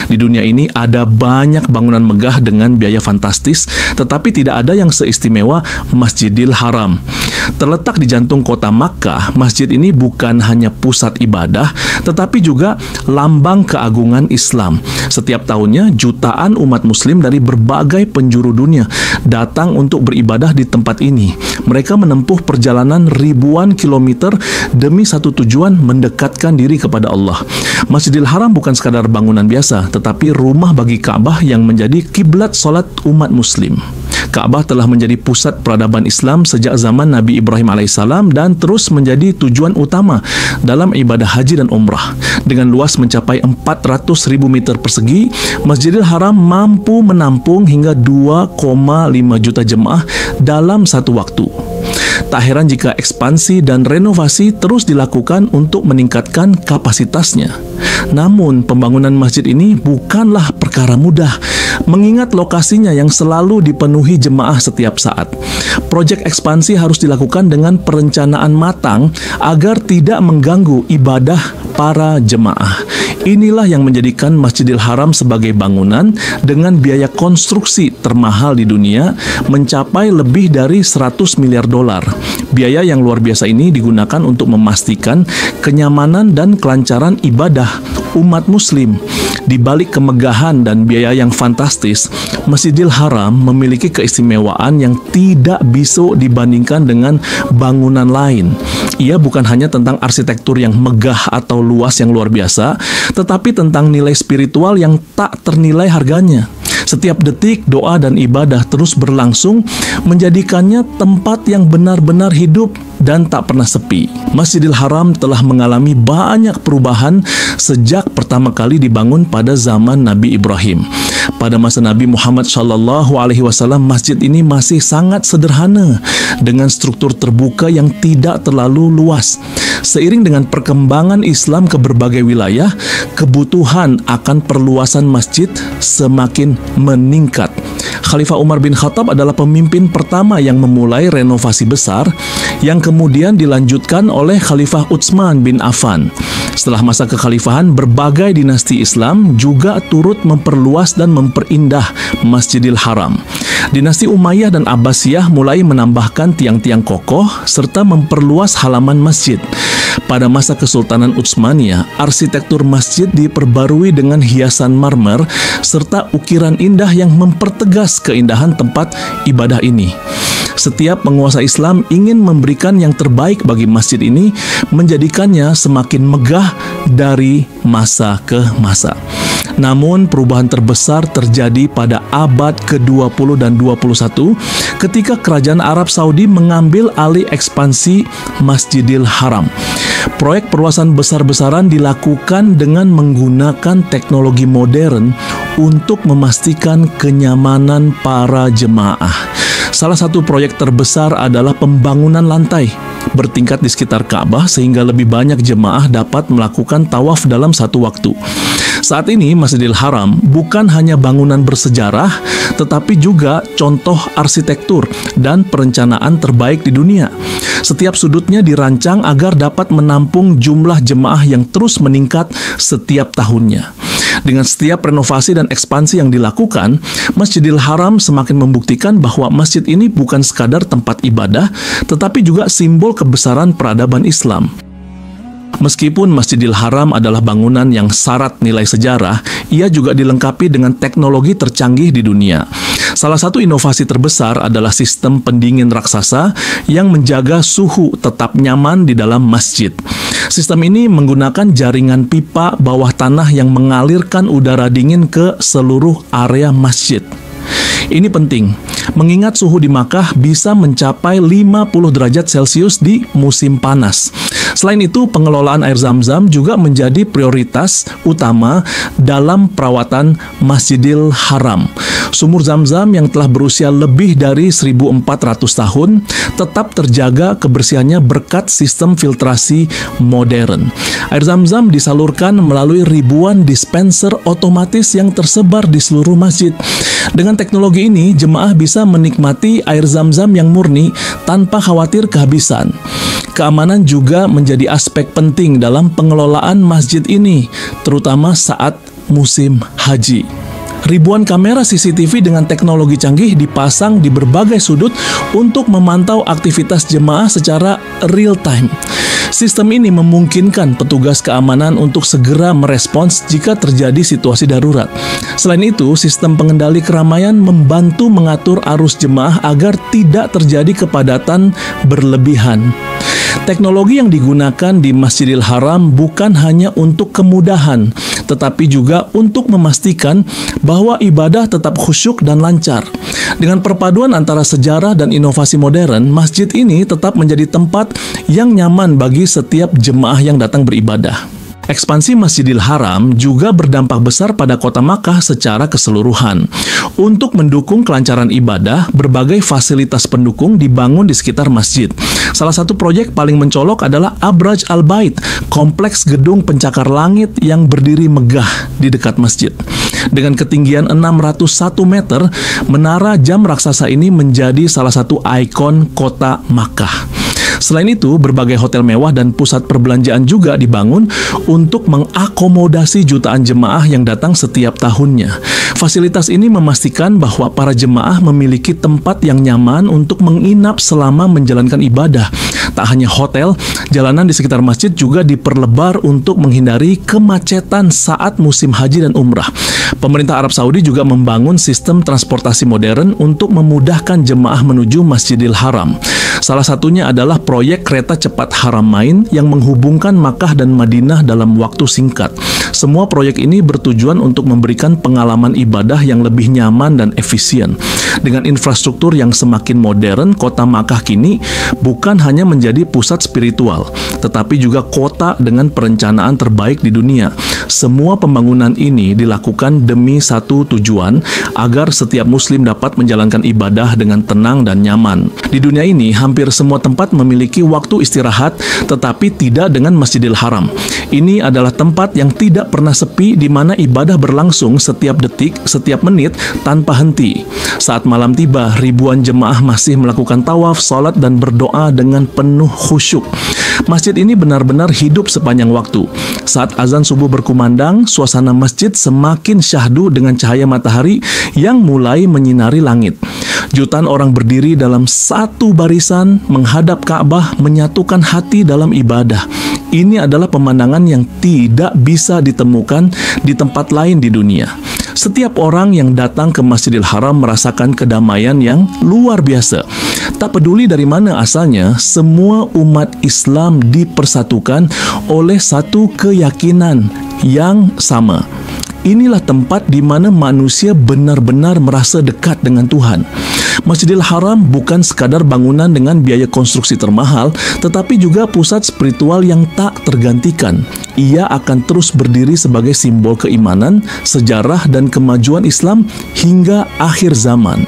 Di dunia ini ada banyak bangunan megah dengan biaya fantastis, tetapi tidak ada yang seistimewa Masjidil Haram. Terletak di jantung kota Makkah, masjid ini bukan hanya pusat ibadah, tetapi juga lambang keagungan Islam. Setiap tahunnya, jutaan umat muslim dari berbagai penjuru dunia datang untuk beribadah di tempat ini. Mereka menempuh perjalanan ribuan kilometer demi satu tujuan, mendekatkan diri kepada Allah. Masjidil Haram bukan sekadar bangunan biasa, tetapi rumah bagi Ka'bah yang menjadi kiblat solat umat muslim. Ka'bah telah menjadi pusat peradaban Islam sejak zaman Nabi Ibrahim alaihissalam dan terus menjadi tujuan utama dalam ibadah haji dan umrah. Dengan luas mencapai 400.000 meter persegi, Masjidil Haram mampu menampung hingga 2,5 juta jemaah dalam satu waktu. Tak heran jika ekspansi dan renovasi terus dilakukan untuk meningkatkan kapasitasnya. Namun, pembangunan masjid ini bukanlah perkara mudah, mengingat lokasinya yang selalu dipenuhi jemaah setiap saat. Proyek ekspansi harus dilakukan dengan perencanaan matang agar tidak mengganggu ibadah para jemaah. Inilah yang menjadikan Masjidil Haram sebagai bangunan dengan biaya konstruksi termahal di dunia mencapai lebih dari 100 miliar dolar. Biaya yang luar biasa ini digunakan untuk memastikan kenyamanan dan kelancaran ibadah umat muslim. Di balik kemegahan dan biaya yang fantastis, Masjidil Haram memiliki keistimewaan yang tidak bisa dibandingkan dengan bangunan lain. Ia bukan hanya tentang arsitektur yang megah atau luas yang luar biasa, tetapi tentang nilai spiritual yang tak ternilai harganya. Setiap detik doa dan ibadah terus berlangsung, menjadikannya tempat yang benar-benar hidup dan tak pernah sepi. Masjidil Haram telah mengalami banyak perubahan sejak pertama kali dibangun pada zaman Nabi Ibrahim. Pada masa Nabi Muhammad SAW, masjid ini masih sangat sederhana dengan struktur terbuka yang tidak terlalu luas. Seiring dengan perkembangan Islam ke berbagai wilayah, kebutuhan akan perluasan masjid semakin meningkat. Khalifah Umar bin Khattab adalah pemimpin pertama yang memulai renovasi besar yang kemudian dilanjutkan oleh Khalifah Utsman bin Affan. Setelah masa kekhalifahan, berbagai dinasti Islam juga turut memperluas dan memperindah Masjidil Haram. Dinasti Umayyah dan Abbasiyah mulai menambahkan tiang-tiang kokoh serta memperluas halaman masjid. Pada masa Kesultanan Utsmaniyah, arsitektur masjid diperbarui dengan hiasan marmer serta ukiran indah yang mempertegas keindahan tempat ibadah ini. Setiap penguasa Islam ingin memberikan yang terbaik bagi masjid ini, menjadikannya semakin megah dari masa ke masa. Namun perubahan terbesar terjadi pada abad ke-20 dan 21 ketika kerajaan Arab Saudi mengambil alih ekspansi Masjidil Haram. Proyek perluasan besar-besaran dilakukan dengan menggunakan teknologi modern untuk memastikan kenyamanan para jemaah. Salah satu proyek terbesar adalah pembangunan lantai bertingkat di sekitar Ka'bah sehingga lebih banyak jemaah dapat melakukan tawaf dalam satu waktu. Saat ini Masjidil Haram bukan hanya bangunan bersejarah, tetapi juga contoh arsitektur dan perencanaan terbaik di dunia. Setiap sudutnya dirancang agar dapat menampung jumlah jemaah yang terus meningkat setiap tahunnya. Dengan setiap renovasi dan ekspansi yang dilakukan, Masjidil Haram semakin membuktikan bahwa masjid ini bukan sekadar tempat ibadah, tetapi juga simbol kebesaran peradaban Islam. Meskipun Masjidil Haram adalah bangunan yang syarat nilai sejarah, ia juga dilengkapi dengan teknologi tercanggih di dunia. Salah satu inovasi terbesar adalah sistem pendingin raksasa yang menjaga suhu tetap nyaman di dalam masjid. Sistem ini menggunakan jaringan pipa bawah tanah yang mengalirkan udara dingin ke seluruh area masjid. Ini penting, mengingat suhu di Makkah bisa mencapai 50 derajat Celcius di musim panas. Selain itu, pengelolaan air Zam-Zam juga menjadi prioritas utama dalam perawatan Masjidil Haram. Sumur Zam-Zam yang telah berusia lebih dari 1.400 tahun tetap terjaga kebersihannya berkat sistem filtrasi modern. Air Zam-Zam disalurkan melalui ribuan dispenser otomatis yang tersebar di seluruh masjid. Dengan teknologi ini, jemaah bisa menikmati air Zam-Zam yang murni tanpa khawatir kehabisan. Keamanan juga menjadi aspek penting dalam pengelolaan masjid ini, terutama saat musim haji. Ribuan kamera CCTV dengan teknologi canggih dipasang di berbagai sudut untuk memantau aktivitas jemaah secara real time. Sistem ini memungkinkan petugas keamanan untuk segera merespons jika terjadi situasi darurat. Selain itu, sistem pengendali keramaian membantu mengatur arus jemaah agar tidak terjadi kepadatan berlebihan. Teknologi yang digunakan di Masjidil Haram bukan hanya untuk kemudahan, tetapi juga untuk memastikan bahwa ibadah tetap khusyuk dan lancar. Dengan perpaduan antara sejarah dan inovasi modern, masjid ini tetap menjadi tempat yang nyaman bagi setiap jemaah yang datang beribadah. Ekspansi Masjidil Haram juga berdampak besar pada kota Makkah secara keseluruhan. Untuk mendukung kelancaran ibadah, berbagai fasilitas pendukung dibangun di sekitar masjid. Salah satu proyek paling mencolok adalah Abraj Al-Bait, kompleks gedung pencakar langit yang berdiri megah di dekat masjid. Dengan ketinggian 601 meter, menara jam raksasa ini menjadi salah satu ikon kota Makkah. Selain itu, berbagai hotel mewah dan pusat perbelanjaan juga dibangun untuk mengakomodasi jutaan jemaah yang datang setiap tahunnya. Fasilitas ini memastikan bahwa para jemaah memiliki tempat yang nyaman untuk menginap selama menjalankan ibadah. Tak hanya hotel, jalanan di sekitar masjid juga diperlebar untuk menghindari kemacetan saat musim haji dan umrah. Pemerintah Arab Saudi juga membangun sistem transportasi modern untuk memudahkan jemaah menuju Masjidil Haram. Salah satunya adalah proyek kereta cepat Haramain yang menghubungkan Makkah dan Madinah dalam waktu singkat. Semua proyek ini bertujuan untuk memberikan pengalaman ibadah yang lebih nyaman dan efisien. Dengan infrastruktur yang semakin modern, kota Makkah kini bukan hanya menjadi pusat spiritual, tetapi juga kota dengan perencanaan terbaik di dunia. Semua pembangunan ini dilakukan demi satu tujuan, agar setiap muslim dapat menjalankan ibadah dengan tenang dan nyaman. Di dunia ini, hampir semua tempat memiliki waktu istirahat, tetapi tidak dengan Masjidil Haram. Ini adalah tempat yang tidak pernah sepi, di mana ibadah berlangsung setiap detik, setiap menit, tanpa henti. Saat malam tiba, ribuan jemaah masih melakukan tawaf, salat, dan berdoa dengan penuh khusyuk. Masjid ini benar-benar hidup sepanjang waktu. Saat azan subuh berkumandang, suasana masjid semakin syahdu dengan cahaya matahari yang mulai menyinari langit. Jutaan orang berdiri dalam satu barisan menghadap Ka'bah, menyatukan hati dalam ibadah. Ini adalah pemandangan yang tidak bisa ditemukan di tempat lain di dunia. Setiap orang yang datang ke Masjidil Haram merasakan kedamaian yang luar biasa. Tak peduli dari mana asalnya, semua umat Islam dipersatukan oleh satu keyakinan yang sama. Inilah tempat di mana manusia benar-benar merasa dekat dengan Tuhan. Masjidil Haram bukan sekadar bangunan dengan biaya konstruksi termahal, tetapi juga pusat spiritual yang tak tergantikan. Ia akan terus berdiri sebagai simbol keimanan, sejarah, dan kemajuan Islam hingga akhir zaman.